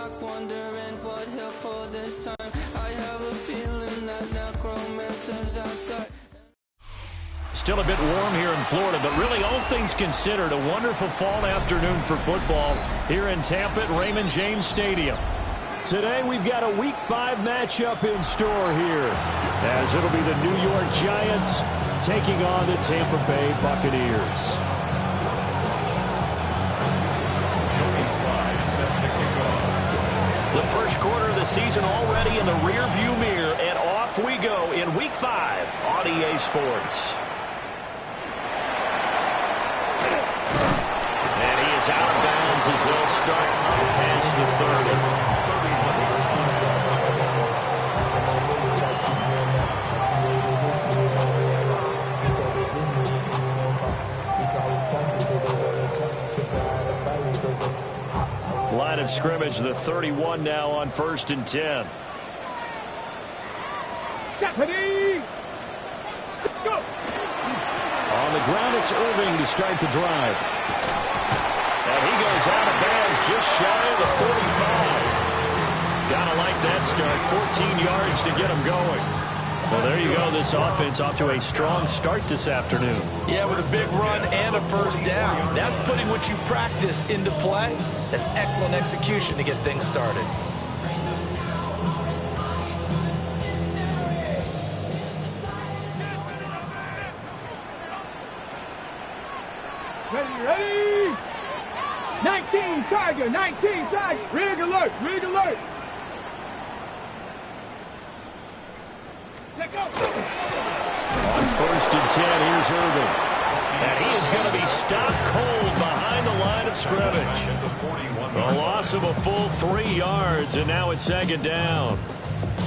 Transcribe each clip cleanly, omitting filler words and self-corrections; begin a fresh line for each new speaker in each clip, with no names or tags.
clock, wondering what he'll pull this time. I have a feeling that necromancer's outside.
Still a bit warm here in Florida, but really, all things considered, a wonderful fall afternoon for football here in Tampa at Raymond James Stadium. Today, we've got a Week 5 matchup in store here, as it'll be the New York Giants taking on the Tampa Bay Buccaneers. The first quarter of the season already in the rearview mirror, and off we go in Week 5 on EA Sports. Out of bounds as they'll start past the 30. Line of scrimmage, the 31 now on 1st and 10.
Deputy! Go!
On the ground, it's Irving to start the drive. And he goes out of bounds just shy of the 45. Gotta like that start. 14 yards to get him going. Well, there you go. This offense off to a strong start this afternoon.
Yeah, with a big run and a first down. That's putting what you practice into play. That's excellent execution to get things started.
Ready? 19 Tiger, 19 Tiger. Rig alert, rig alert. Let go.
On 1st and 10, here's Irving. And he is going to be stopped cold behind the line of scrimmage. A loss of a full 3 yards, and now it's 2nd down.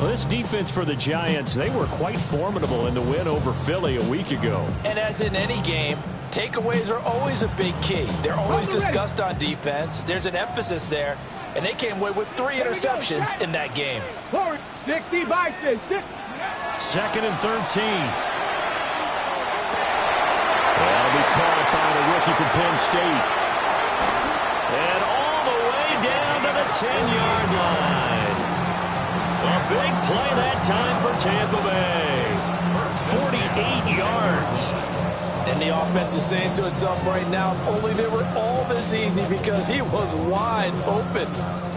Well, this defense for the Giants, they were quite formidable in the win over Philly a week ago.
And as in any game, takeaways are always a big key. They're always discussed on defense. There's an emphasis there, and they came away with 3 interceptions in that game.
60 by 6.
2nd and 13. That'll be caught by the rookie from Penn State. And all the way down to the 10-yard line. A big play that time for Tampa Bay. 48 yards.
And the offense is saying to itself right now, only they were all this easy because he was wide open.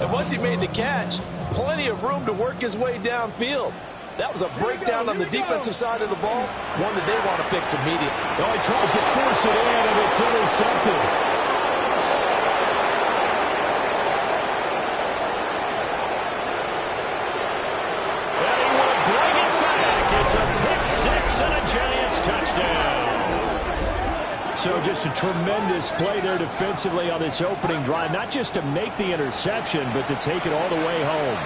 And once he made the catch, plenty of room to work his way downfield. That was a breakdown on the defensive side of the ball, one that they want to fix immediately.
Oh, he tries to force it in, and it's intercepted. And he will bring it back. It's a pick 6 and a Giants touchdown. So just a tremendous play there defensively on this opening drive, not just to make the interception, but to take it all the way home.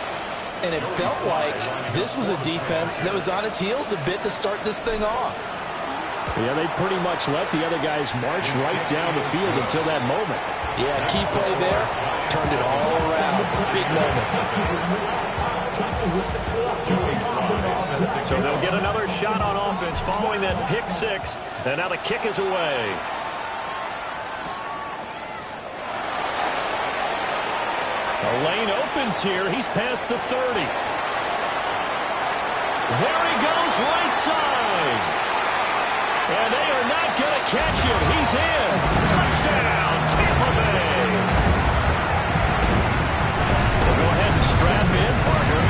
And it felt like this was a defense that was on its heels a bit to start this thing off.
Yeah, they pretty much let the other guys march right down the field until that moment.
Yeah, key play there, turned it all around. Big moment.
So they'll get another shot on offense following that pick 6, and now the kick is away. A lane opens here. He's past the 30. There he goes right side. And they are not going to catch him. He's in. Touchdown, Tampa Bay. We'll go ahead and strap in, partner.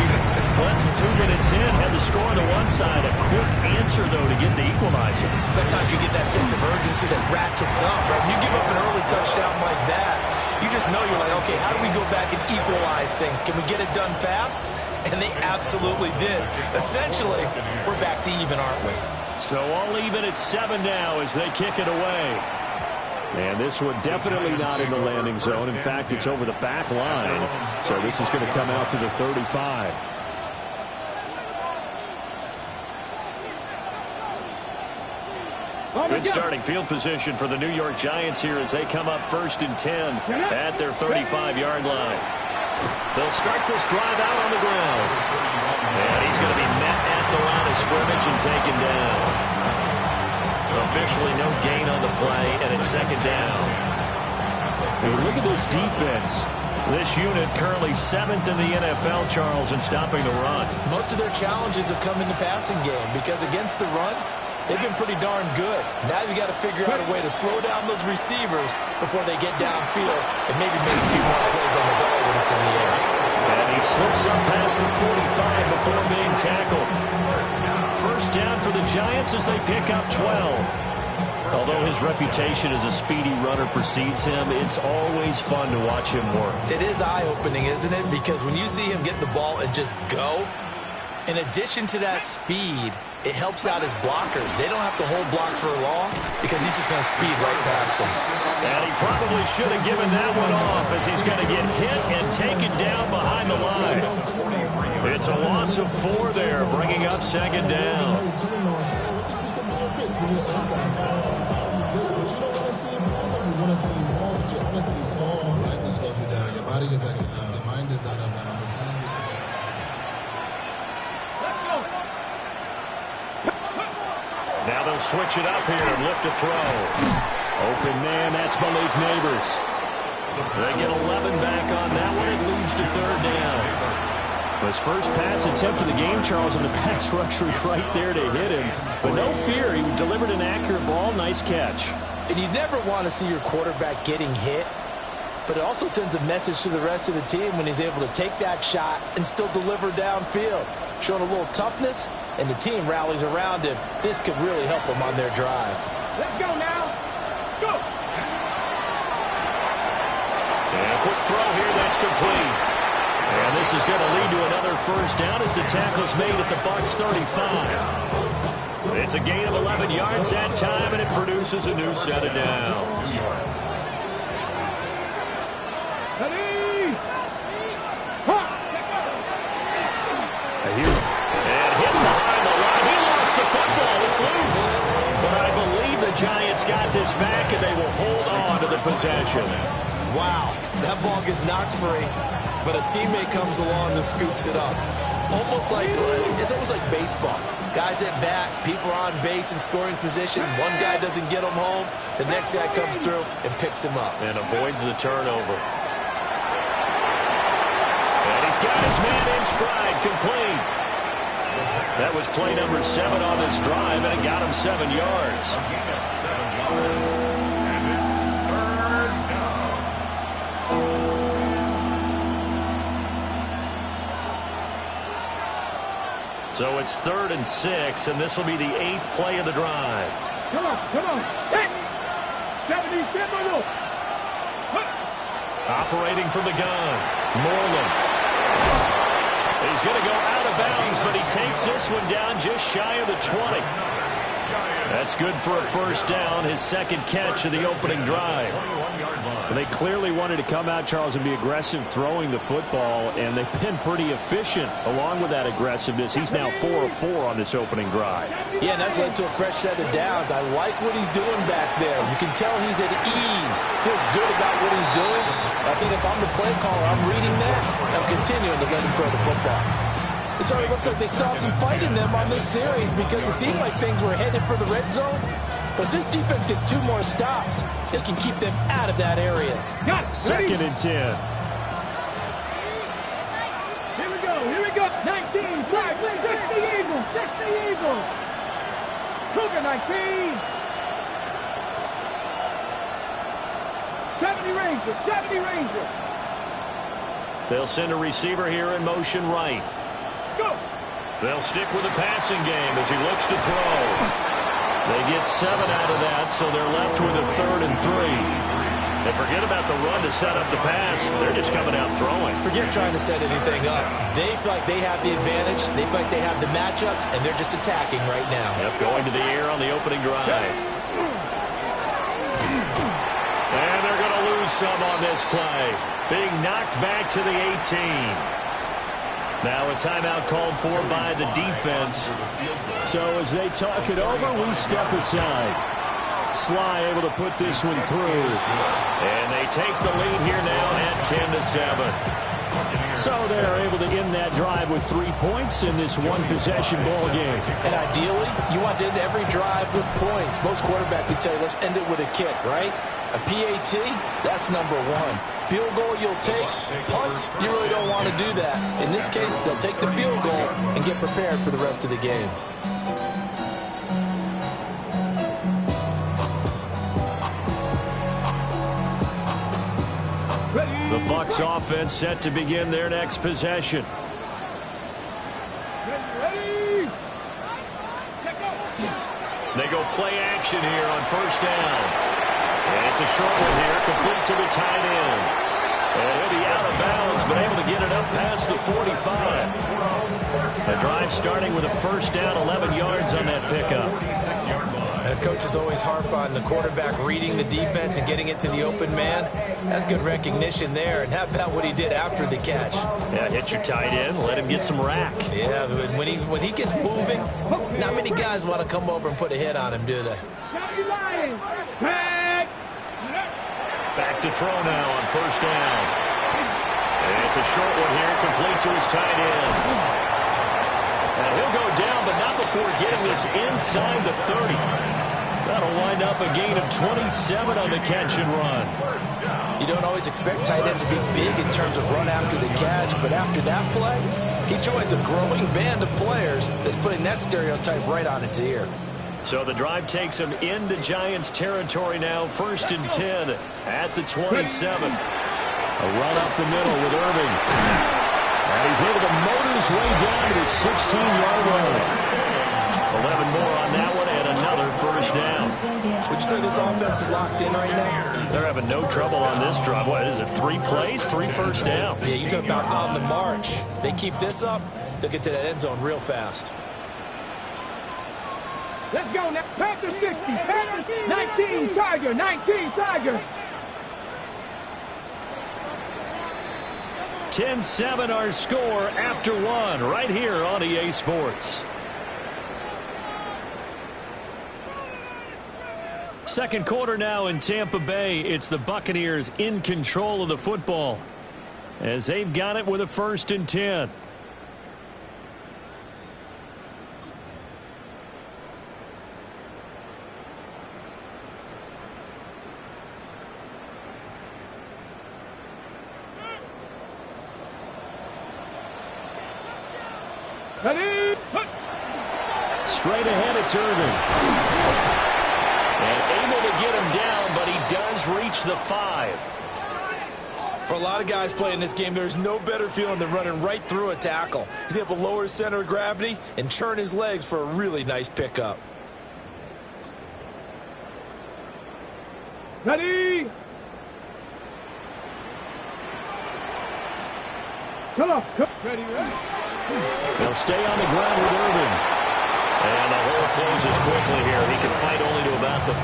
Less than 2 minutes in, had the score on the one side. A quick answer, though, to get the equalizer.
Sometimes you get that sense of urgency that ratchets up, right? When you give up an early touchdown like that, you just know you're like, okay, how do we go back and equalize things? Can we get it done fast? And they absolutely did. Essentially, we're back to even, aren't we?
So all even at 7 now as they kick it away. And this one definitely not in the landing zone. In fact, it's over the back line. So this is going to come out to the 35. Good starting field position for the New York Giants here as they come up 1st and 10 at their 35-yard line. They'll start this drive out on the ground. And he's going to be met at the line of scrimmage and taken down. Officially no gain on the play, and it's 2nd down. Hey, look at this defense. This unit currently 7th in the NFL, Charles, in stopping the run.
Most of their challenges have come in the passing game because against the run, they've been pretty darn good. Now you got to figure out a way to slow down those receivers before they get downfield and maybe make a few more plays on the ball when it's in the air.
And he slips up past the 45 before being tackled. First down for the Giants as they pick up 12. Although his reputation as a speedy runner precedes him, it's always fun to watch him work.
It is eye-opening, isn't it? Because when you see him get the ball and just go, in addition to that speed, it helps out his blockers. They don't have to hold blocks for long because he's just going to speed right past them.
And he probably should have given that one off as he's going to get hit and taken down behind the line. It's a loss of 4 there, bringing up second down. Now they'll switch it up here and look to throw. Open man, that's Malik Neighbors. They get 11 back on that one. It leads to third down. His first pass attempt of the game, Charles, and the pass rusher was right there to hit him. But no fear, he delivered an accurate ball. Nice catch.
And you never want to see your quarterback getting hit, but it also sends a message to the rest of the team when he's able to take that shot and still deliver downfield. Showing a little toughness, and the team rallies around him. This could really help them on their drive.
Let's go now. Let's go.
And a quick throw here, that's complete. And this is going to lead to another first down as the tackle's made at the Bucs 35. It's a gain of 11 yards that time, and it produces a new set of downs.
Ready?
And hit behind the line. He lost the football. It's loose. But I believe the Giants got this back, and they will hold on to the possession.
Wow, that ball gets knocked free, but a teammate comes along and scoops it up. It's almost like baseball. Guys at bat, people are on base in scoring position. One guy doesn't get him home. The next guy comes through and picks him up.
And avoids the turnover. And he's got his man in stride, complete. That was play number 7 on this drive, and it got him 7 yards. So it's 3rd and 6, and this will be the 8th play of the drive.
Come on, come on. Hey! 70,
Operating from the gun, Moreland. He's going to go out of bounds, but he takes this one down just shy of the 20. That's good for a first down, his second catch of the opening drive. They clearly wanted to come out, Charles, and be aggressive throwing the football, and they've been pretty efficient along with that aggressiveness. He's now 4 of 4 on this opening drive.
Yeah, and that's led to a fresh set of downs. I like what he's doing back there. You can tell he's at ease, feels good about what he's doing. I think if I'm the play caller, I'm reading that, I'm continuing to let him throw the football. It sort of looks like they still have some fight in them on this series because it seemed like things were headed for the red zone. But if this defense gets 2 more stops, they can keep them out of that area.
Got it.
2nd and 10.
Here we go. 19, flag, 60 Eagles, 60 Eagles. Cougar 19. 70 Rangers, 70 Rangers.
They'll send a receiver here in motion right.
Let's go.
They'll stick with the passing game as he looks to throw. They get 7 out of that, so they're left with a 3rd and 3. They forget about the run to set up the pass. They're just coming out throwing.
Forget trying to set anything up. They feel like they have the advantage. They feel like they have the matchups, and they're just attacking right now.
Yep, going to the air on the opening drive. And they're going to lose some on this play. Being knocked back to the 18. Now a timeout called for by the defense. So as they talk it over, we step aside. Sly able to put this one through. And they take the lead here now at 10-7. So they're able to end that drive with 3 points in this one-possession ball game.
And ideally, you want to end every drive with points. Most quarterbacks would tell you, let's end it with a kick, right? A PAT, that's number one. Field goal you'll take. Punts, you really don't want to do that. In this case, they'll take the field goal and get prepared for the rest of the game.
The Bucs offense set to begin their next possession. They go play action here on first down. And it's a short one here, complete to the tight end. And he'll be out of bounds, but able to get it up past the 45. The drive starting with a first down, 11 yards on that pickup.
Coaches always harp on the quarterback reading the defense and getting it to the open man. That's good recognition there. And how about what he did after the catch?
Yeah, hit your tight end, let him get some rack.
Yeah, when he gets moving, not many guys want to come over and put a hit on him, do they?
Back to throw now on first down. And it's a short one here, complete to his tight end. And he'll go down, but not before getting this inside the 30. That'll wind up a gain of 27 on the catch and run.
You don't always expect tight ends to be big in terms of run after the catch, but after that play, he joins a growing band of players that's putting that stereotype right on its ear.
So the drive takes him into Giants territory now, 1st and 10 at the 27. A run up the middle with Irving. And he's able to motor his way down to the 16-yard line. 11 more on that one and another first down.
Would you say this offense is locked in right now?
They're having no trouble on this drive. What is it, 3 plays, 3 first downs?
Yeah, you talk about on the march. They keep this up, they'll get to that end zone real fast.
Let's go now. Panther 60. Panther 19 Tiger. 19 Tiger.
10-7 our score after 1 right here on EA Sports. Second quarter now in Tampa Bay. It's the Buccaneers in control of the football as they've got it with a 1st and 10. Straight ahead, it's Irving. And able to get him down, but he does reach the 5.
For a lot of guys playing this game, there's no better feeling than running right through a tackle. He's able to lower his center of gravity and churn his legs for a really nice pickup.
Ready? Come on. Ready, ready.
They'll stay on the ground with Irving. And the hole closes quickly here. He can fight only to about the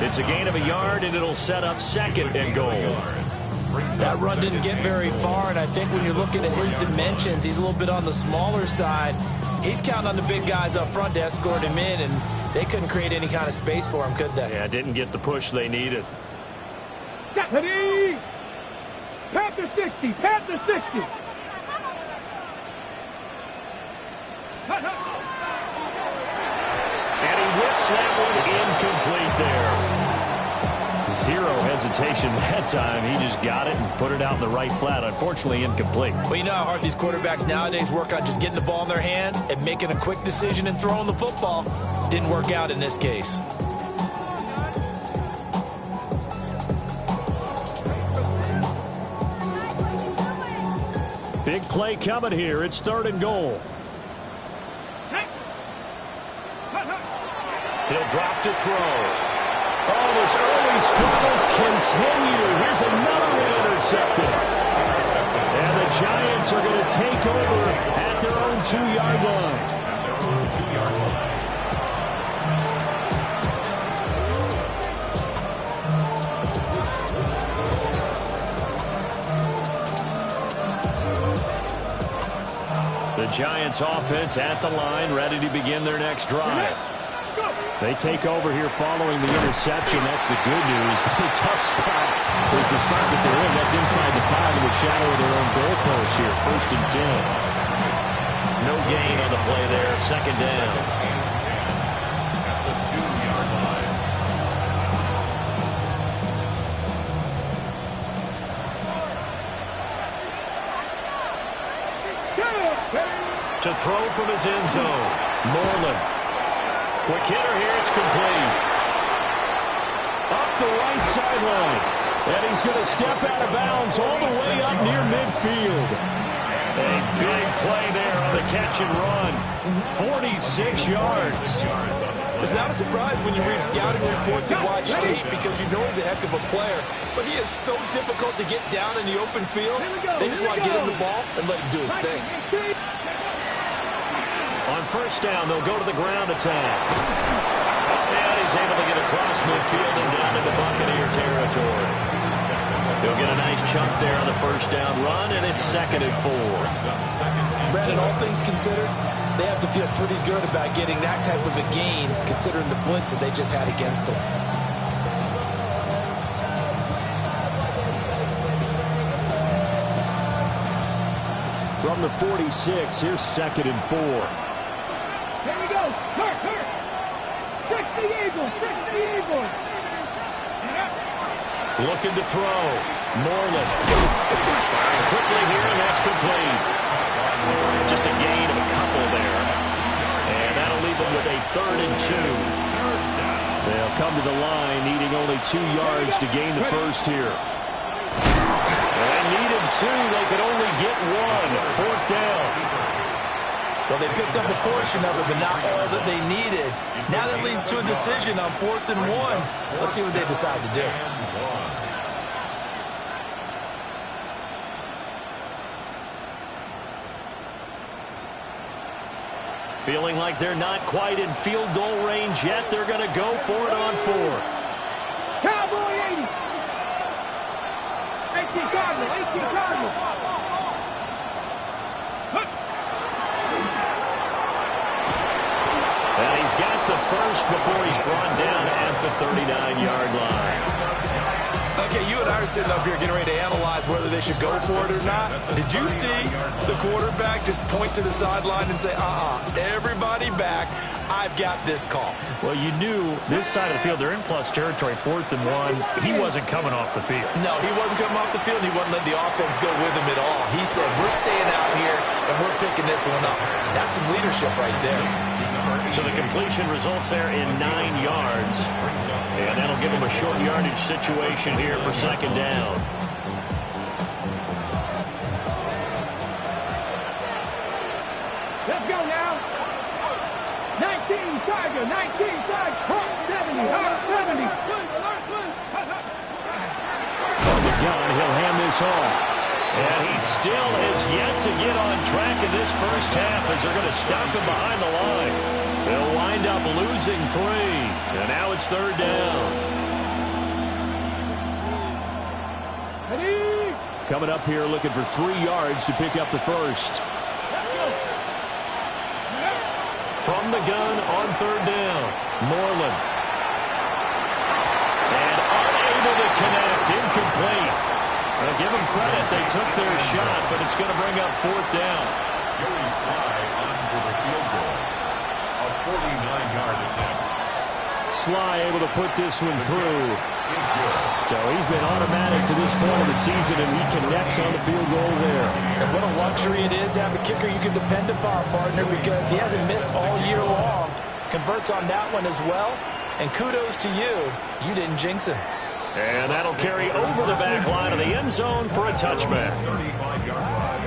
4. It's a gain of a yard, and it'll set up 2nd and goal.
That run didn't get very far, and I think when you're looking at his dimensions, he's a little bit on the smaller side. He's counting on the big guys up front to escort him in, and they couldn't create any kind of space for him, could they?
Yeah, didn't get the push they needed.
Ready? Panther 60. Panther 60.
And he whips that one incomplete there. 0 hesitation that time. He just got it and put it out in the right flat. Unfortunately, incomplete.
Well, you know how hard these quarterbacks nowadays work on just getting the ball in their hands and making a quick decision and throwing the football. Didn't work out in this case.
Big play coming here. It's 3rd and goal. He'll drop to throw. Oh, this early struggles continue. Here's another one intercepted. And the Giants are going to take over at their own 2-yard line. The Giants offense at the line, ready to begin their next drive. They take over here following the interception. That's the good news. The tough spot is the spot that they're in. That's inside the 5 in the shadow of their own goalpost here. 1st and 10. No gain on the play there. 2nd down. To throw from his end zone. Moreland. Quick hitter here. It's complete. Up the right sideline. And he's going to step out of bounds all the way up near midfield. A big play there on the catch and run. 46 yards.
It's not a surprise when you read scouting reports and watch tape because you know he's a heck of a player. But he is so difficult to get down in the open field. They just want to get him the ball and let him do his thing.
On first down, they'll go to the ground attack. And he's able to get across midfield and down into Buccaneer territory. He'll get a nice chunk there on the first down run, and it's 2nd and 4.
Brandon, all things considered, they have to feel pretty good about getting that type of a gain considering the blitz that they just had against them.
From the 46, here's 2nd and 4.
Here we go. Hurt. Fix the Eagles.
Looking to throw. Moreland. Firing quickly here, and that's complete. Just a gain of a couple there. And that'll leave them with a 3rd and 2. They'll come to the line, needing only 2 yards to gain the first here. They needed 2. They could only get 1. 4th down.
Well, they picked up a portion of it, but not all that they needed. Now that leads to a decision on 4th and 1. Let's see what they decide to do.
Feeling like they're not quite in field goal range yet. They're going to go for it on 4th.
Cowboy 80. 18 Cardinal.
And he's got the first before he's brought down at the 39-yard line.
Okay, you and I are sitting up here getting ready to analyze whether they should go for it or not. Did you see the quarterback just point to the sideline and say, everybody back, I've got this call?
Well, you knew this side of the field, they're in plus territory, 4th and 1. He wasn't coming off the field.
No, he wasn't coming off the field. He wasn't letting the offense go with him at all. He said, we're staying out here, and we're picking this one up. That's some leadership right there.
So the completion results there in 9 yards. And that'll give them a short yardage situation here for 2nd down.
Let's go now. 19 Tiger. 70.
From the gun, he'll hand this off. And he still has yet to get on track in this first half as they're going to stop him behind the line. They'll wind up losing 3. And now it's 3rd down.
Ready?
Coming up here looking for 3 yards to pick up the first. From the gun on 3rd down. Moreland. And unable to connect. Incomplete. Well, give them credit. They took their shot, but it's going to bring up 4th down.
Joey Sly on for the field goal. A 49-yard attempt.
Sly able to put this one through. So he's been automatic to this point of the season, and he connects on the field goal there.
And what a luxury it is to have a kicker you can depend upon, partner, because he hasn't missed all year long. Converts on that one as well. And kudos to you. You didn't jinx him.
And that'll carry over the back line of the end zone for a touchback.
35-yard line.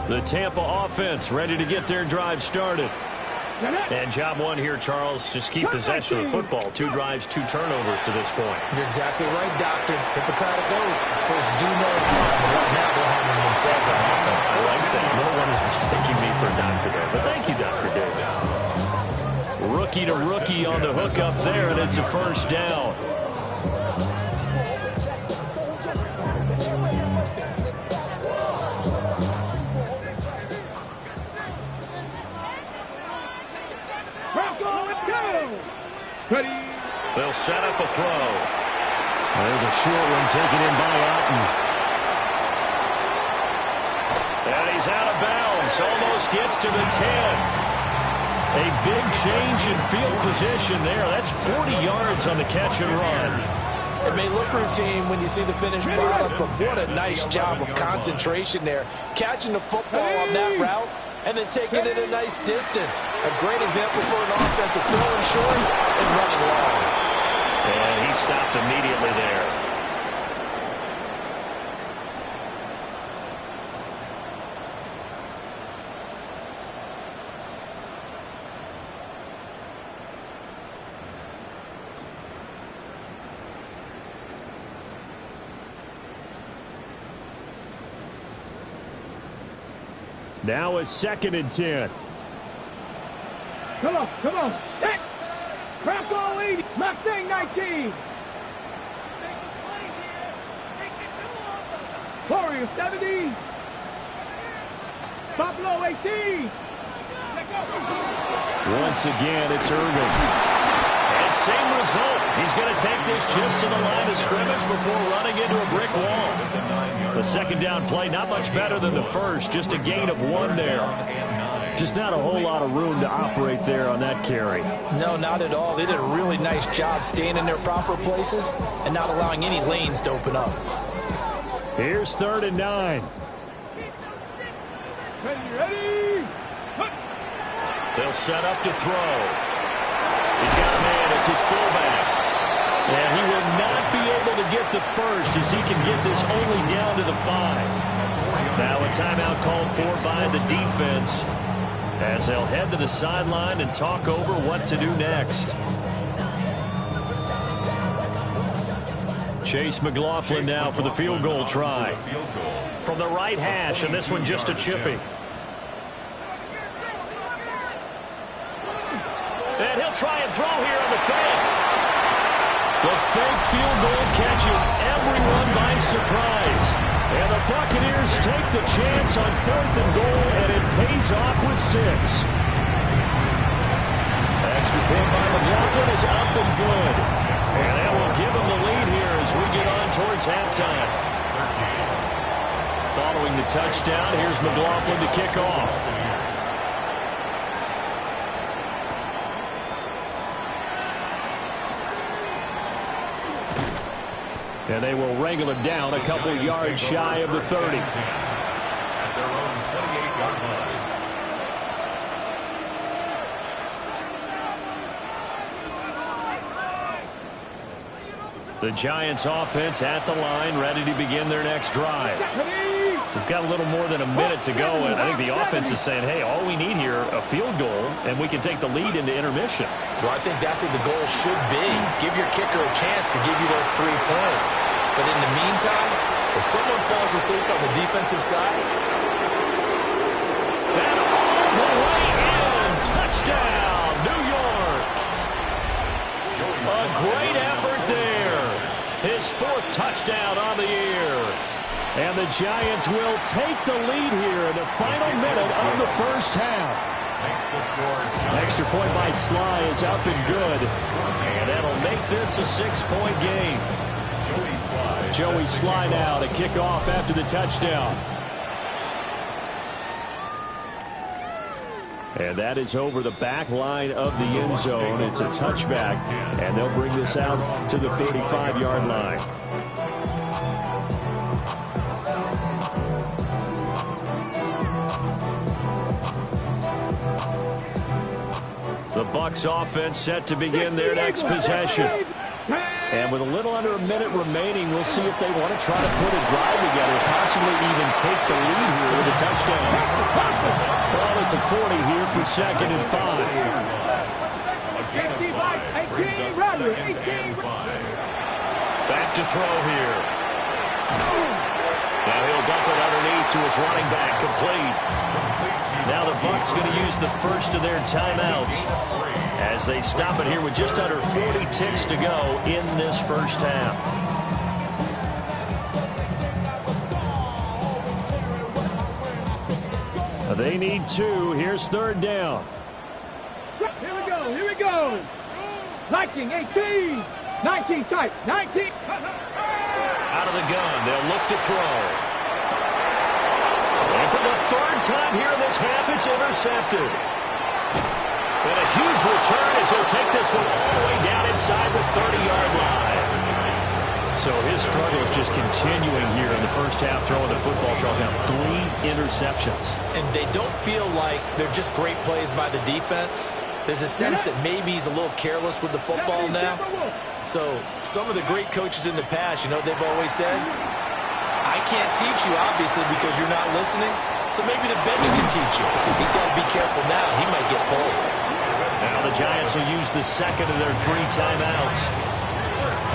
The Tampa offense ready to get their drive started. And job one here, Charles, just keep possession of the football. 2 drives, 2 turnovers to this point.
You're exactly right, Doctor. Hippocratic oath. First do no harm, but right now they're harming themselves on offense.
I like that. No one is mistaking me for a doctor there. But thank you, Dr. Davis. Rookie to rookie on the hook up there, and it's a first down.
Ready?
They'll set up a throw. There's a short one taken in by Alton. And He's out of bounds. Almost gets to the 10. A big change in field position there. That's 40 yards on the catch and run.
It may look routine when you see the finished product, but what a nice job of concentration there. Catching the football on that route and then taking it a nice distance. A great example for an offense of throwing short and running long.
And he stopped immediately there. Now a 2nd and 10.
Come on. Set. Bravo 80. Mustang 19. Warrior 70. Buffalo 18.
Once again, it's Irvin. And same result. He's going to take this just to the line of scrimmage before running into a brick wall. The 2nd down play, not much better than the first. Just a gain of 1 there. Just not a whole lot of room to operate there on that carry.
No, not at all. They did a really nice job staying in their proper places and not allowing any lanes to open up.
Here's 3rd and 9.
Ready.
They'll set up to throw. He's got a man. It's his fullback. And he will not be able to get the first as he can get this only down to the 5. Now a timeout called for by the defense as they'll head to the sideline and talk over what to do next. Chase McLaughlin now for the field goal try. From the right hash, and this one just a chipping. And he'll try and throw here on the fake. The fake field goal catches everyone by surprise. And the Buccaneers take the chance on 4th and goal, and it pays off with 6. Extra point by McLaughlin is up and good. And that will give him the lead here as we get on towards halftime. Following the touchdown, here's McLaughlin to kick off. And they will wrangle him down a couple yards shy of the 30.
At their own 28-yard line.
The Giants offense at the line, ready to begin their next drive. We've got a little more than a minute to go, and I think the offense is saying, hey, all we need here, a field goal, and we can take the lead into intermission.
Well, I think that's what the goal should be. Give your kicker a chance to give you those 3 points. But in the meantime, if someone falls asleep on the defensive side.
And all the way in, touchdown, New York. A great effort there. His 4th touchdown on the year. And the Giants will take the lead here in the final minute of the first half. Extra point by Sly is up and good. And that'll make this a 6-point game. Joey Sly now to kick off after the touchdown. And that is over the back line of the end zone. It's a touchback, and they'll bring this out to the 35-yard line. The Bucs offense set to begin their next possession. And with a little under a minute remaining, we'll see if they want to try to put a drive together, possibly even take the lead here with a touchdown. Ball at the 40 here for 2nd and 5. Back to throw here. Now he'll dump it underneath to his running back, complete. Now the Bucs going to use the first of their timeouts as they stop it here with just under 40 ticks to go in this first half. They need 2. Here's 3rd down.
Here we go. 19, 18, 19 tight, 19.
Out of the gun, they'll look to throw. And from the third time here in this half, it's intercepted. And a huge return as he'll take this one all the way down inside the 30-yard line. So his struggle is just continuing here in the first half, throwing the football. Charles, now 3 interceptions.
And they don't feel like they're just great plays by the defense. There's a sense that maybe he's a little careless with the football now. So some of the great coaches in the past, you know, they've always said, I can't teach you, obviously, because you're not listening. So maybe the bench can teach you. He's got to be careful now. He might get pulled.
Now the Giants will use the second of their 3 timeouts,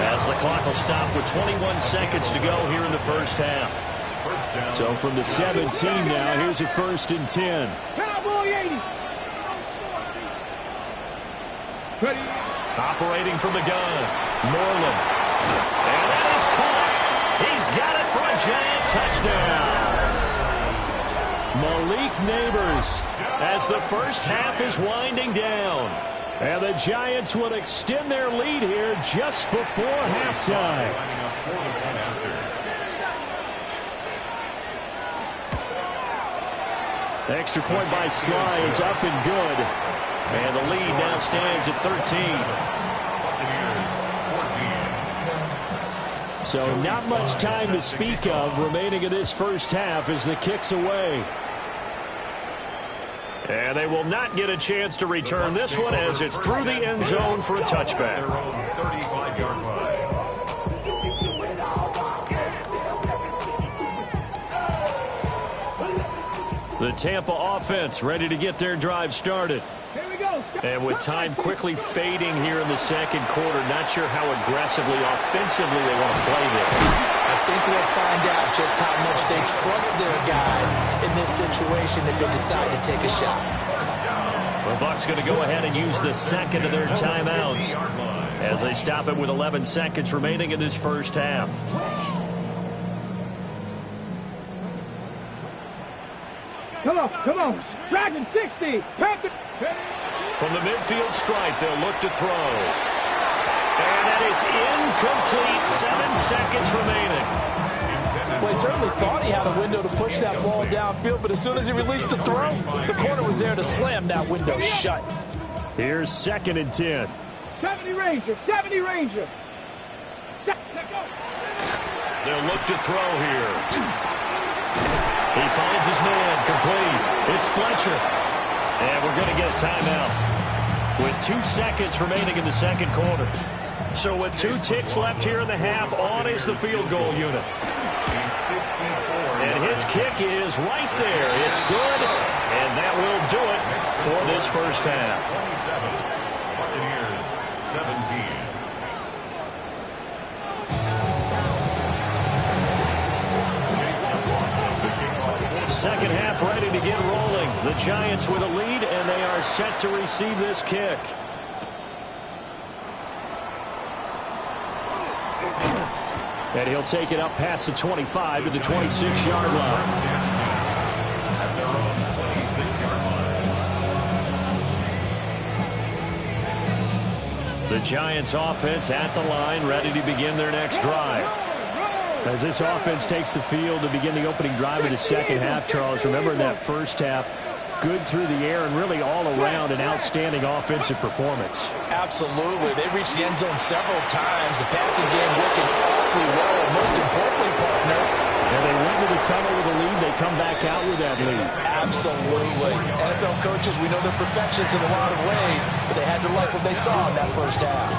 as the clock will stop with 21 seconds to go here in the first half.
So from the 17 now, here's a 1st and 10.
Cowboy 80. Ready.
Operating from the gun, Moreland. And that is caught. He's got it for a Giant touchdown.
Malik Neighbors, as the first half is winding down. And the Giants will extend their lead here just before halftime. The extra point by Sly is up and good. And the lead now stands at 13. So not much time to speak of remaining in this first half as the kick's away.
And they will not get a chance to return this one as it's through the end zone for a touchback. The Tampa offense ready to get their drive started.
Here we go.
And with time quickly fading here in the second quarter, not sure how aggressively, offensively they want to play this.
I think we'll find out just how much they trust their guys in this situation if they decide to take a shot.
The Bucs going to go ahead and use the second of their timeouts as they stop it with 11 seconds remaining in this first half.
Come on. Dragon 60. Panther.
From the midfield stripe, they'll look to throw. And that is incomplete. 7 seconds remaining.
Well, he certainly thought he had a window to push that ball downfield, but as soon as he released the throw, the corner was there to slam that window shut.
Here's 2nd and 10.
70 Ranger. 70 Ranger.
They'll look to throw here. He finds his man, complete. It's Fletcher. And we're going to get a timeout with 2 seconds remaining in the second quarter. So with 2 ticks left here in the half, on is the field goal unit. And his kick is right there. It's good, and that will do it for this first half.
27, Buccaneers 17.
Second half ready to get rolling. The Giants with a lead, and they are set to receive this kick.
And he'll take it up past the 25 to the 26-yard line.
At their own 26-yard line.
The Giants offense at the line, ready to begin their next drive.
As this offense takes the field to begin the opening drive of the second half, Charles, remember in that first half, good through the air and really all around an outstanding offensive performance.
Absolutely. They reached the end zone several times. The passing game working awfully well. Most importantly, partner,
And they went to the tunnel with a lead. They come back out with that lead.
absolutely. NFL coaches, we know they're perfectionists in a lot of ways, but they had to like what they saw in that first half.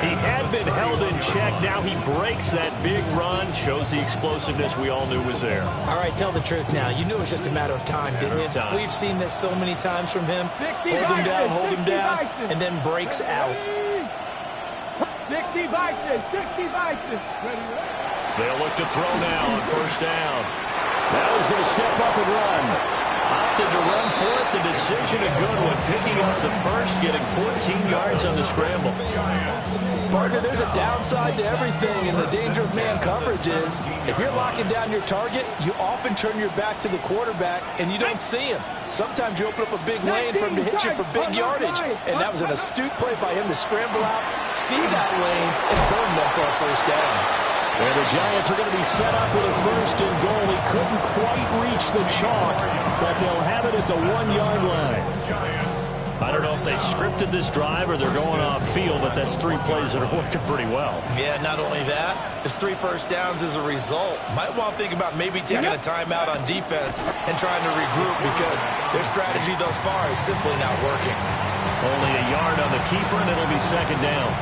He had been held in check. Now he breaks that big run. Shows the explosiveness we all knew was there.
All right, tell the truth now. You knew it was just a matter of time, didn't you? We've seen this so many times from him. Hold him down, and then breaks out.
60 Vices. 60 Vices.
They'll look to throw now on first down.
Now he's going to step up and run.
Opted to run for it. The decision a good one. Picking up the first, getting 14 yards on the scramble.
Partner, there's a downside to everything, and the danger of man coverage is if you're locking down your target, you often turn your back to the quarterback, and you don't see him. Sometimes you open up a big lane for him to hit you for big yardage, and that was an astute play by him to scramble out, see that lane, and burn them for a first down.
And the Giants are going to be set up with a first and goal. He couldn't quite reach the chalk, but they'll have it at the 1-yard line.
I don't know if they scripted this drive or they're going off field, but that's 3 plays that are working pretty well.
Yeah, not only that, it's 3 first downs as a result. Might want to think about maybe taking a timeout on defense and trying to regroup because their strategy thus far is simply not working.
Only a yard on the keeper, and it'll be second down.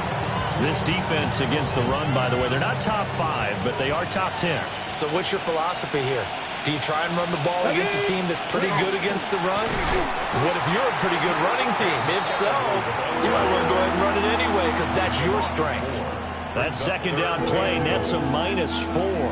This defense against the run, by the way, they're not top 5, but they are top 10.
So what's your philosophy here? Do you try and run the ball against a team that's pretty good against the run? What if you're a pretty good running team? If so, you might want to go ahead and run it anyway because that's your strength.
That second down play nets a -4.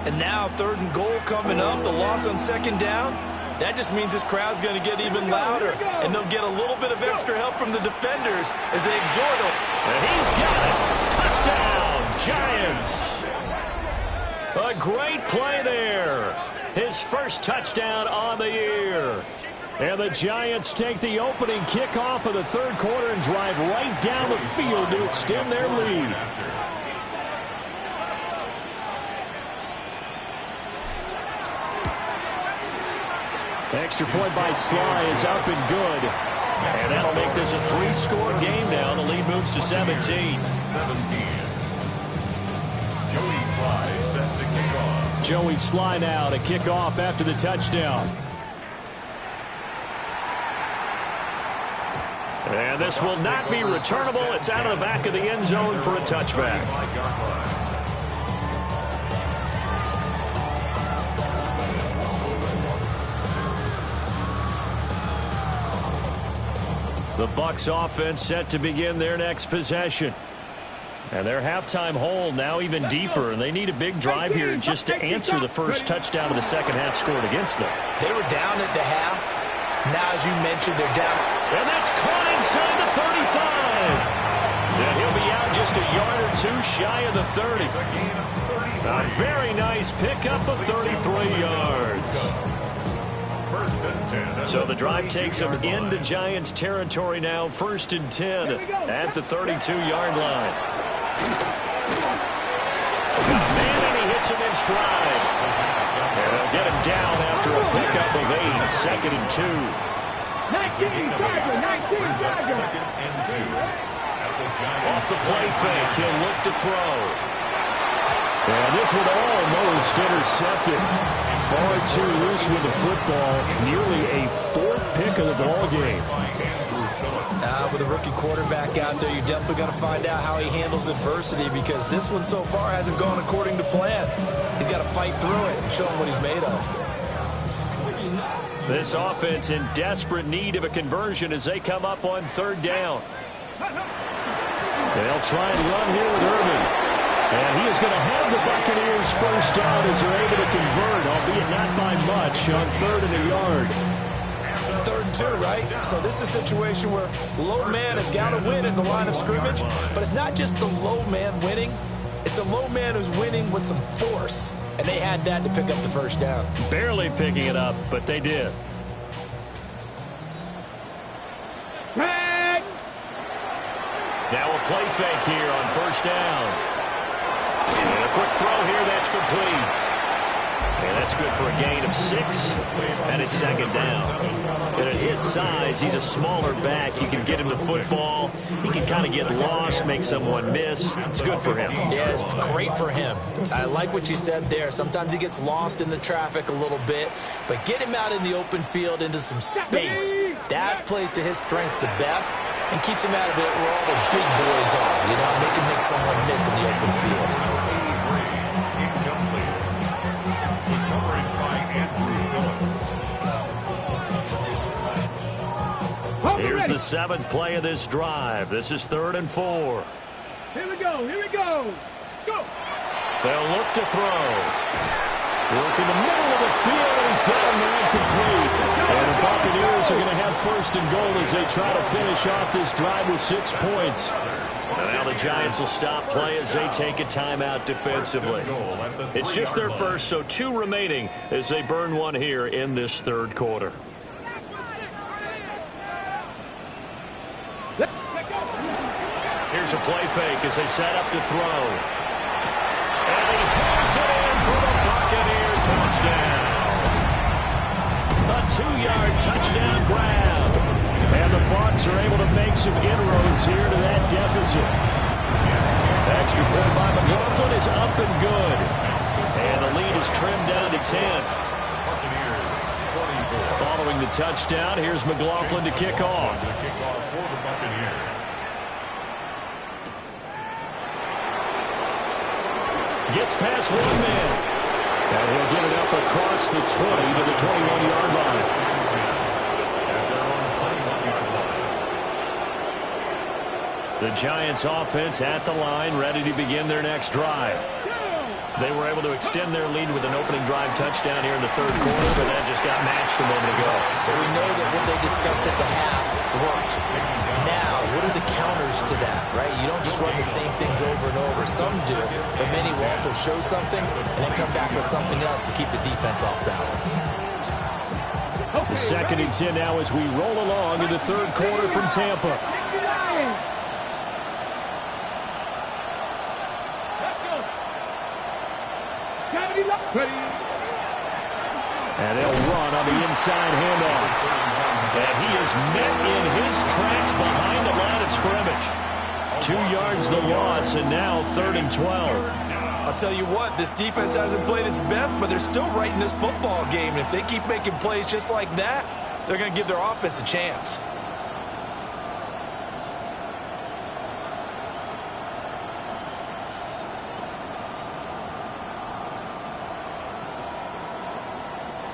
And now 3rd and goal coming up, the loss on second down. That just means this crowd's going to get even louder, and they'll get a little bit of extra help from the defenders as they exhort them.
And he's got it. Touchdown, Giants. A great play there. His first touchdown on the year.
And the Giants take the opening kickoff of the 3rd quarter and drive right down the field to extend their lead. Extra point by Sly is up and good.
And that'll make this a 3-score game now. The lead moves to 17.
17. Joey Sly set to kick off.
Joey Sly now to kick off after the touchdown.
And this will not be returnable. It's out of the back of the end zone for a touchback. The Bucs offense set to begin their next possession. And their halftime hole now even deeper, and they need a big drive here just to answer the first touchdown of the second half scored against them.
They were down at the half. Now, as you mentioned, they're down.
And that's caught inside the 35. And he'll be out just a yard or 2 shy of the 30. A very nice pickup of 33 yards. So the drive takes them into Giants territory now. 1st and 10 at the 32-yard line. Man, and he hits him in stride. And they'll get him down after a pickup of 8. 2nd and 2.
19 Tiger, 19 Tiger.
Off the play fake, he'll look to throw.
And this one almost intercepted. Far too loose with the football. Nearly a 4th pick of the ball game.
With a rookie quarterback out there, you're definitely going to find out how he handles adversity because this one so far hasn't gone according to plan. He's got to fight through it and show him what he's made of.
This offense in desperate need of a conversion as they come up on 3rd down.
They'll try and run here with Irvin. And he is going to have the Buccaneers first down as they're able to convert, albeit not by much, on 3rd and a yard.
3rd and 2, right? So this is a situation where low man has got to win at the line of scrimmage, but it's not just the low man winning. It's the low man who's winning with some force, and they had that to pick up the first down.
Barely picking it up, but they did. Now a play fake here on 1st down. And a quick throw here, that's complete. And that's good for a gain of 6. And it's 2nd down. And at his size, he's a smaller back. You can get him the football. He can kind of get lost, make someone miss. It's good for him.
Yeah, it's great for him. I like what you said there. Sometimes he gets lost in the traffic a little bit. But get him out in the open field into some space. That plays to his strengths the best and keeps him out of it where all the big boys are. You know, make him make someone miss in the open field.
Here's the 7th play of this drive. This is 3rd and 4.
Here we go, here we go. Go.
They'll look to throw.
Work in the middle of the field, and he's got him there complete. And the Buccaneers are going to have 1st and goal as they try to finish off this drive with 6 points.
And now the Giants will stop play as they take a timeout defensively. It's just their first, so 2 remaining as they burn one here in this 3rd quarter. Here's a play fake as they set up to throw. And he touchdown. A 2-yard touchdown grab. And the Bucs are able to make some inroads here to that deficit. Extra point by McLaughlin is up and good. And the lead is trimmed down to 10.
Buccaneers 24.
Following the touchdown, here's McLaughlin to kick off.
The kickoff for the Buccaneers.
Gets past one man. And he'll get it up across the 20 to the 21-yard line.
At their own 21-yard line.
The Giants offense at the line, ready to begin their next drive. They were able to extend their lead with an opening drive touchdown here in the third quarter, but that just got matched a moment ago.
So we know that what they discussed at the half worked. Now, what are the counters to that, right? You don't just run the same things over and over. Some do, but many will also show something and then come back with something else to keep the defense off balance.
The 2nd and 10 now as we roll along in the third quarter from Tampa. And they'll run on the inside handoff. And he is met in his tracks behind the line of scrimmage. 2 yards the loss, and now 3rd and 12.
I'll tell you what, this defense hasn't played its best, but they're still right in this football game. And if they keep making plays just like that, they're going to give their offense a chance.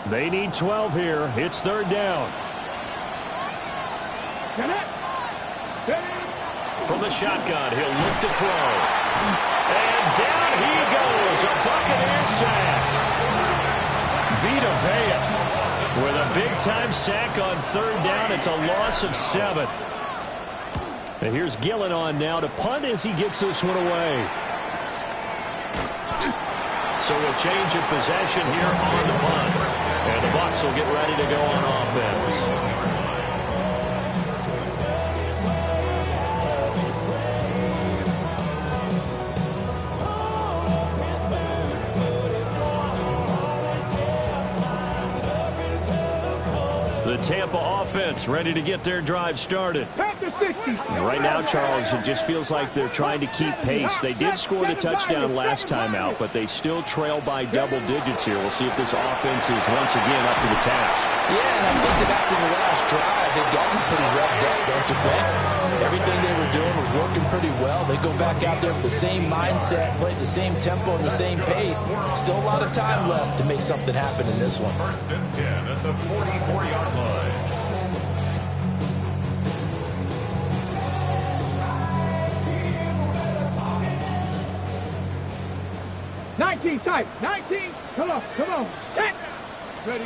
They need 12 here. It's 3rd down. From the shotgun, he'll look to throw. And down he goes. A Buccaneer sack. Vita Vea with a big-time sack on 3rd down. It's a loss of 7. And here's Gillen on now to punt as he gets this one away. So we'll change of possession here on the punt. And the Bucs will get ready to go on offense. The Tampa offense ready to get their drive started. Right now, Charles, it just feels like they're trying to keep pace. They did score the touchdown last time out, but they still trail by double digits here. We'll see if this offense is once again up to the task.
Yeah, and I think that after the last drive, they've gotten pretty revved up, don't you think? Everything they were doing was working pretty well. They go back out there with the same mindset, play the same tempo and the same pace. Still a lot of time left to make something happen in this one.
1st and 10 at the 44-yard line.
19 tight. 19. Come on. Set. Ready.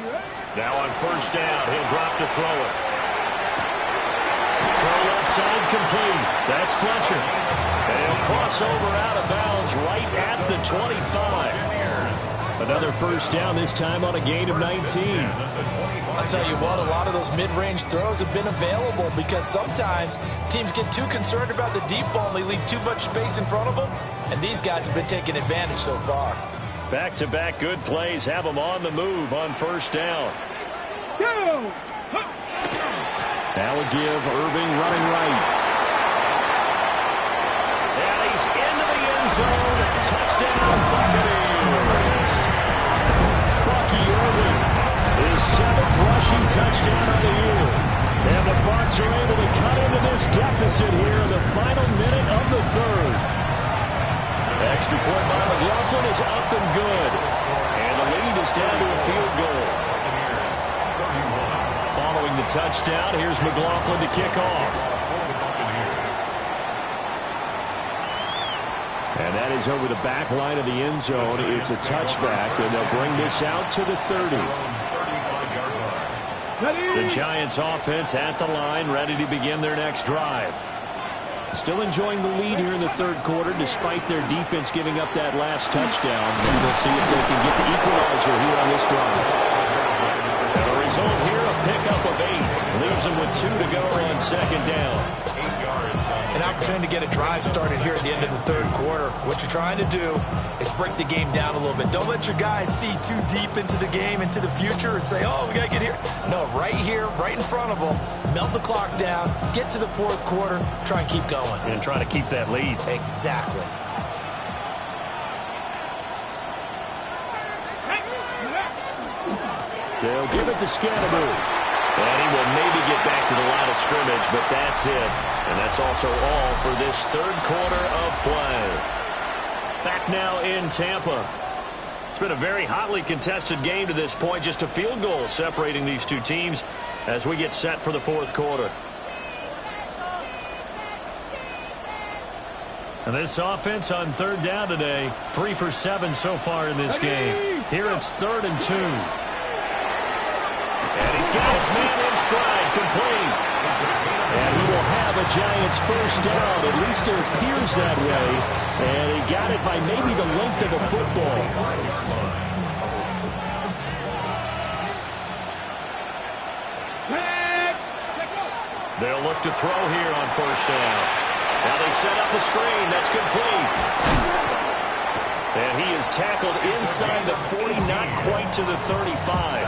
Now on 1st down, he'll drop to throw it. Throw left side complete. That's Fletcher. And he'll cross over out of bounds right at the 25. Another 1st down, this time on a gain of 19.
I'll tell you what, a lot of those mid-range throws have been available because sometimes teams get too concerned about the deep ball and they leave too much space in front of them. And these guys have been taking advantage so far.
Back-to-back good plays have them on the move on 1st down. Now we'll give Irving running right. And he's into the end zone. Touchdown, Buccaneers. Bucky Irving, his 7th rushing touchdown of the year. And the Bucs are able to cut into this deficit here in the final minute of the 3rd. Extra point by McLaughlin is up and good. And the lead is down to a field goal. Following the touchdown, here's McLaughlin to kick off. And that is over the back line of the end zone. It's a touchback, and they'll bring this out to the 30. The Giants offense at the line, ready to begin their next drive. Still enjoying the lead here in the 3rd quarter, despite their defense giving up that last touchdown. And we'll see if they can get the equalizer here on this drive. And the result here, a pickup of 8. Leaves them with 2 to go on 2nd down.
8 yards on
An opportunity to get a drive started here at the end of the third quarter. What you're trying to do is break the game down a little bit. Don't let your guys see too deep into the game, into the future, and say, oh, we got to get here. No, right here, right in front of them, melt the clock down, get to the fourth quarter, try and keep going.
And try to keep that lead.
Exactly.
They'll give it to Scannaboo. And he will maybe get back to the line of scrimmage, but that's it. And that's also all for this third quarter of play. Back now in Tampa. It's been a very hotly contested game to this point. Just a field goal separating these two teams as we get set for the fourth quarter. And this offense on third down today, 3 for 7 so far in this game. Here it's 3rd and 2. And he's got his man in stride, complete. And he will have a Giants first down. At least it appears that way. And he got it by maybe the length of a football. They'll look to throw here on first down. Now they set up the screen. That's complete. And he is tackled inside the 40, not quite to the 35.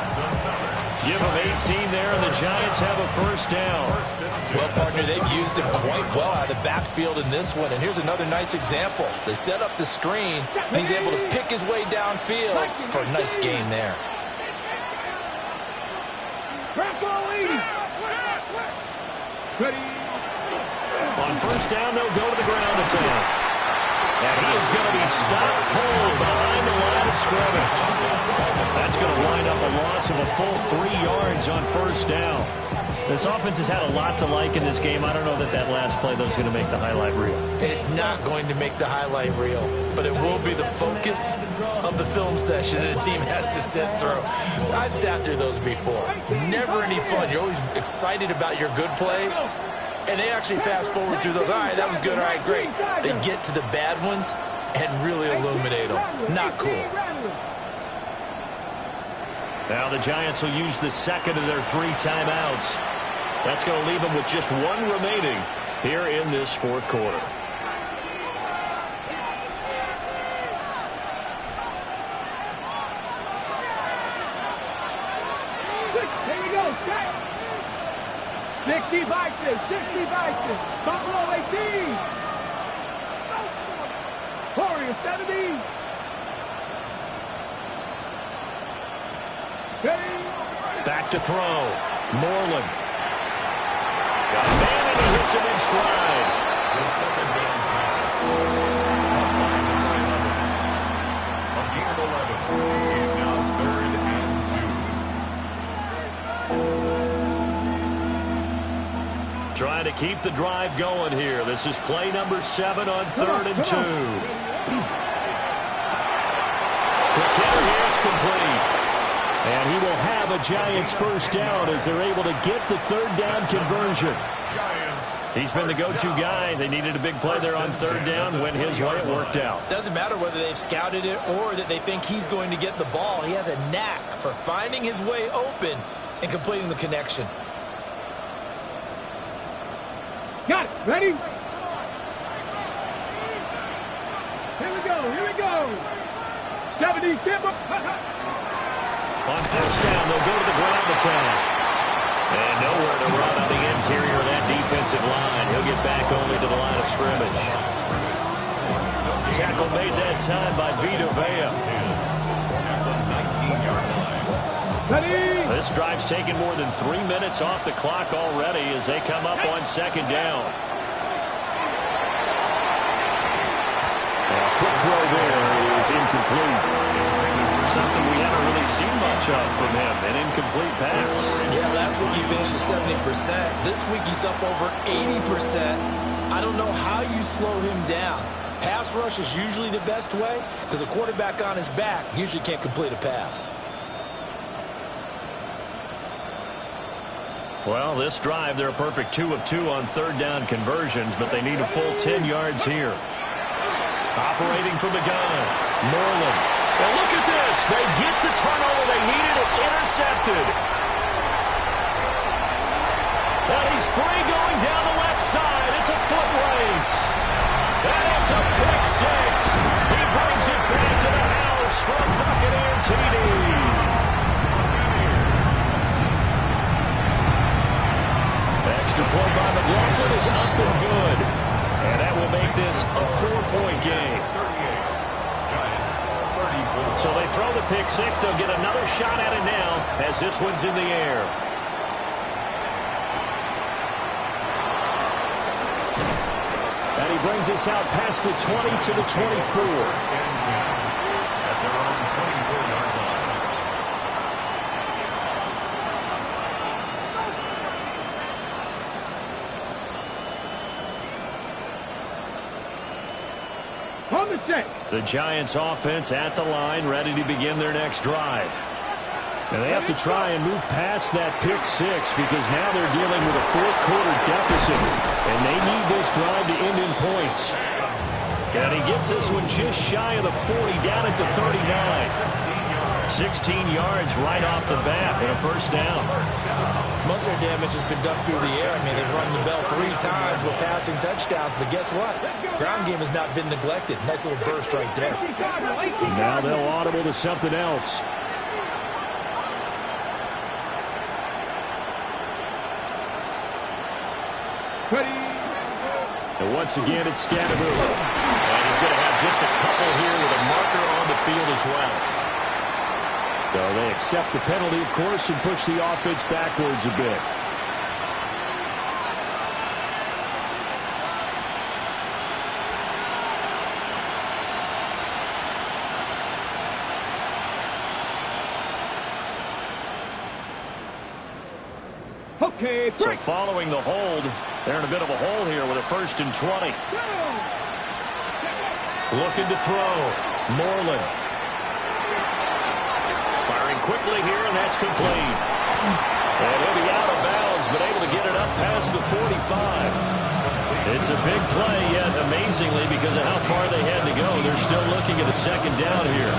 Give him 18 there, and the Giants have a first down.
Well, partner, they've used him quite well out of the backfield in this one. And here's another nice example. They set up the screen, and he's able to pick his way downfield for a nice gain there.
On first down, they'll go to the ground attack. And he is going to be stopped cold behind the line of scrimmage. That's going to wind up a loss of a full 3 yards on first down. This offense has had a lot to like in this game. I don't know that that last play, though, is going to make the highlight reel.
It's not going to make the highlight reel, but it will be the focus of the film session that the team has to sit through. I've sat through those before. Never any fun. You're always excited about your good plays. And they actually fast forward through those. All right, that was good. All right, great. They get to the bad ones and really illuminate them. Not cool.
Now the Giants will use the second of their 3 timeouts. That's going to leave them with just 1 remaining here in this fourth quarter.
Here we go, set. 60 boxes, 60 boxes. Buffalo 18. Warriors 70.
Back to throw. Moreland. Got a man and he hits him in stride.
The second down pass. On gain of 11. He's now 3rd and 2.
Trying to keep the drive going here. This is play number 7 on 3rd and 2. The kick here is complete. And he will have a Giants first down as they're able to get the 3rd down conversion. He's been the go-to guy. They needed a big play there on 3rd down. Went his way, it worked out.
Doesn't matter whether they've scouted it or that they think he's going to get the ball. He has a knack for finding his way open and completing the connection.
Got it. Ready? Here we go. Here we go. 70 Timber.
On first down, they'll go to the ground attack. And nowhere to run on the interior of that defensive line. He'll get back only to the line of scrimmage. Tackle made that time by Vita Vea. This drive's taken more than 3 minutes off the clock already as they come up on second down. A quick throw there is incomplete. Something we haven't really seen much of from him, an incomplete pass.
Yeah, last week he finished at 70%. This week he's up over 80%. I don't know how you slow him down. Pass rush is usually the best way because a quarterback on his back usually can't complete a pass.
Well, this drive, they're a perfect 2 of 2 on 3rd down conversions, but they need a full 10 yards here. Operating from the gun, Moreland. Well, look at this. They get the turnover they needed. It's intercepted. And he's free going down the left left side. It's a foot race. And it's a pick six. He brings it back to the house for a Buccaneer TD. Extra point by McLaughlin is up and good. And that will make this a 4-point game. So they throw the pick six. They'll get another shot at it now as this one's in the air. And he brings us out past the 20 to the 24.
At their own 24-yard line.
On the set.
The Giants offense at the line, ready to begin their next drive. And they have to try and move past that pick six because now they're dealing with a fourth-quarter deficit. And they need this drive to end in points. And he gets this one just shy of the 40, down at the 39. 16 yards right off the bat and a first down.
Most of their damage has been done through the air. I mean, they've run the bell 3 times with passing touchdowns, but guess what? Ground game has not been neglected. Nice little burst right there.
Now they'll audible to something else. And once again, it's Scannaboo. And he's going to have just a couple here with a marker on the field as well. So they accept the penalty, of course, and push the offense backwards a bit.
Okay,
so following the hold, they're in a bit of a hole here with a 1st and 20. Looking to throw. Moreland. Firing quickly here, and that's complete. And he'll be out of bounds, but able to get it up past the 45. It's a big play, yet amazingly, because of how far they had to go, they're still looking at a 2nd down here.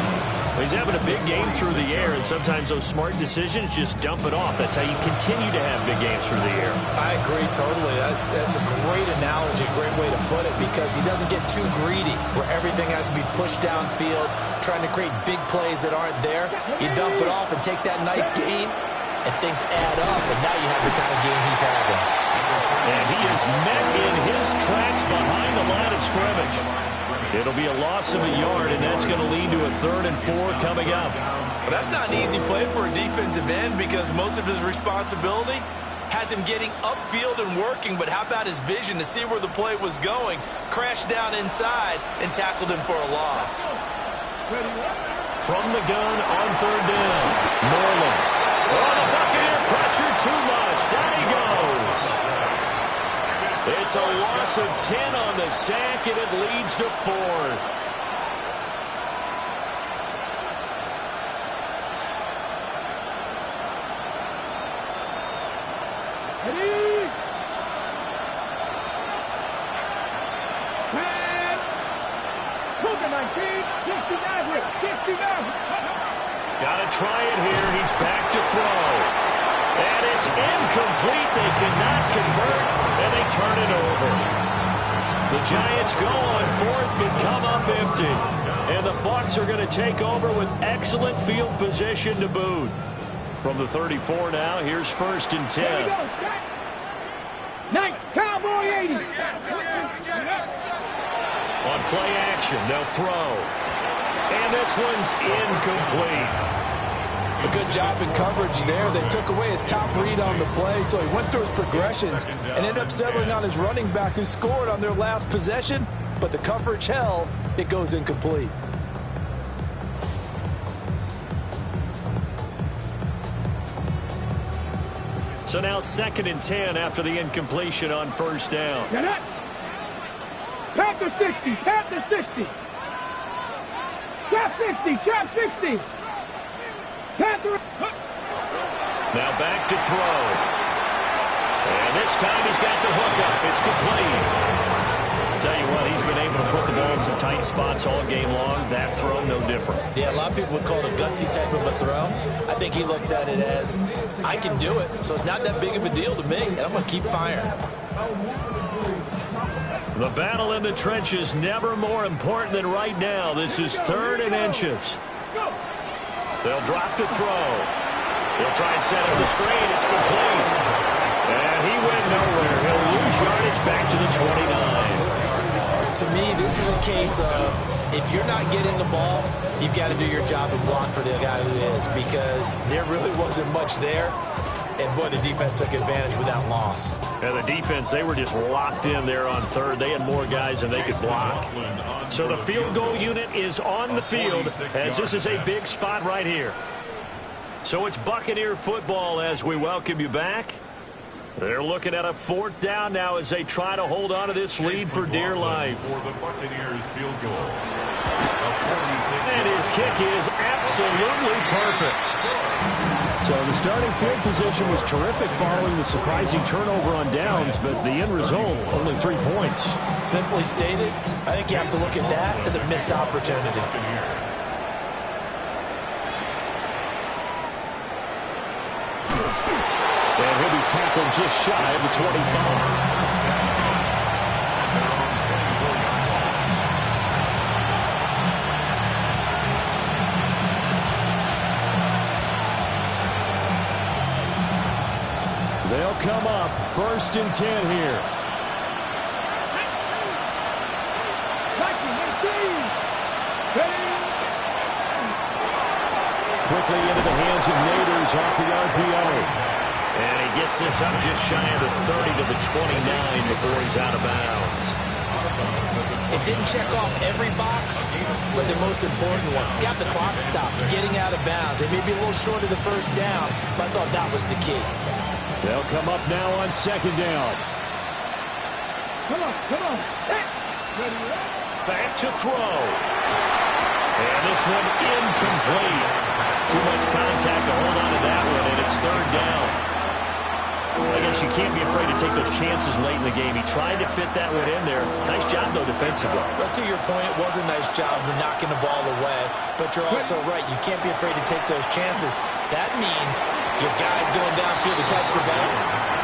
He's having a big game through the air, and sometimes those smart decisions just dump it off. That's how you continue to have big games through the air.
I agree totally. That's a great analogy, a great way to put it, because he doesn't get too greedy where everything has to be pushed downfield, trying to create big plays that aren't there. You dump it off and take that nice gain, and things add up, and now you have the kind of game he's having.
And he is met in his tracks behind the line of scrimmage. It'll be a loss of a yard, and that's going to lead to a 3rd and 4 coming up.
Well, that's not an easy play for a defensive end because most of his responsibility has him getting upfield and working, but how about his vision to see where the play was going, crashed down inside, and tackled him for a loss.
From the gun on 3rd down, Moreland. Oh, the Buccaneer pressure too much. Down he goes. It's a loss of 10 on the sack, and it leads to 4th.
Ready? Buccaneers, 69.
Got to try it here. He's back to throw. And it's incomplete. They cannot convert, and they turn it over. The Giants go on 4th, but come up empty. And the Bucs are going to take over with excellent field position to boot. From the 34 now, here's 1st and 10.
Nice, Cowboy 80.
On play action, they'll throw. And this one's incomplete.
A good job in coverage there. They took away his top read on the play, so he went through his progressions and ended up settling on his running back who scored on their last possession, but the coverage held. It goes incomplete.
So now 2nd and 10 after the incompletion on 1st down.
Panther 60, Panther 60. Trap 60. Panther.
Now back to throw. And this time he's got the hookup. It's complete. Tell you what, he's been able to put the ball in some tight spots all game long. That throw, no different.
Yeah, a lot of people would call it a gutsy type of a throw. I think he looks at it as, I can do it, so it's not that big of a deal to me, and I'm going to keep firing.
The battle in the trenches never more important than right now. This is 3rd and inches. They'll drop to throw. He'll try and set up the screen. It's complete. And he went nowhere. He'll lose yardage back to the 29.
To me, this is a case of if you're not getting the ball, you've got to do your job and block for the guy who is, because there really wasn't much there. And, boy, the defense took advantage with that loss.
And the defense, they were just locked in there on 3rd. They had more guys than they could block. So the field goal unit is on the field, as this is a big spot right here. So it's Buccaneer football as we welcome you back. They're looking at a 4th down now as they try to hold on to this lead for dear life.
For the Buccaneers field goal.
And his kick is absolutely perfect. So the starting field position was terrific following the surprising turnover on downs, but the end result, only 3 points.
Simply stated, I think you have to look at that as a missed opportunity.
And he'll be tackled just shy of the 25. They'll come up 1st and 10 here. Quickly into the hands of Naders off the RPO. And he gets this up just shy of the 30 to the 29 before he's out of bounds.
It didn't check off every box, but the most important one. Got the clock stopped, getting out of bounds. It may be a little short of the 1st down, but I thought that was the key.
They'll come up now on 2nd down.
Come on. Hey.
Back to throw. And this one incomplete. Too much contact to hold on to that one, and it's 3rd down. I guess you can't be afraid to take those chances late in the game. He tried to fit that one in there. Nice job, though, defensively.
But to your point, it was a nice job of knocking the ball away. But you're also right. You can't be afraid to take those chances. That means your guys going downfield to catch the ball,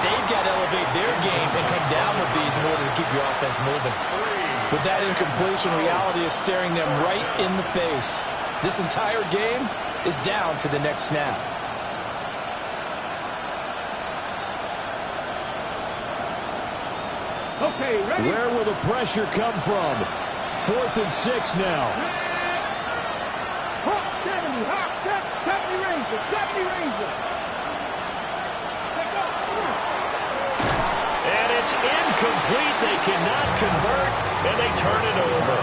they've got to elevate their game and come down with these in order to keep your offense moving.
With that incompletion, reality is staring them right in the face. This entire game is down to the next snap.
Okay, ready?
Where will the pressure come from? 4th and 6 now.
70 Ranger.
And it's incomplete. They cannot convert, and they turn it over.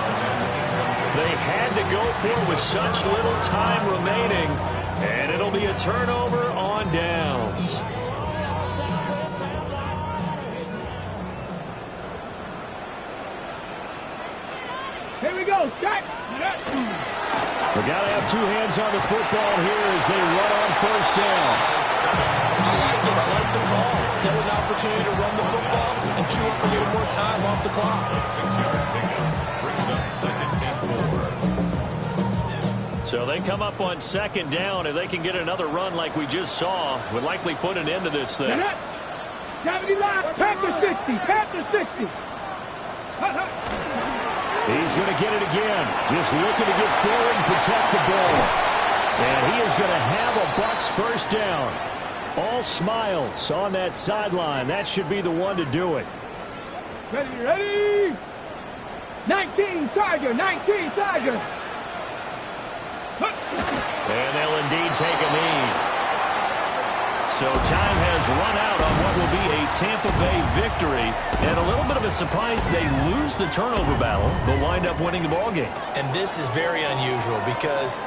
They had to go for it with such little time remaining, and it'll be a turnover on downs.
Here we go, Scott.
They got to have 2 hands on the football here as they run on 1st down.
I like it. I like the call. Still an opportunity to run the football and chew up a little more time off the clock.
A 6-yard pickup brings up 2nd and 4.
So they come up on 2nd down. If they can get another run like we just saw, would likely put an end to this thing.
70 line. Panther 60.
He's going to get it again. Just looking to get forward and protect the ball. And he is going to have a Bucs 1st down. All smiles on that sideline. That should be the one to do it.
Ready? 19 Tiger.
And they'll indeed take a knee. So time has run out on what will be a Tampa Bay victory. And a little bit of a surprise, they lose the turnover battle, but wind up winning the ball game.
And this is very unusual because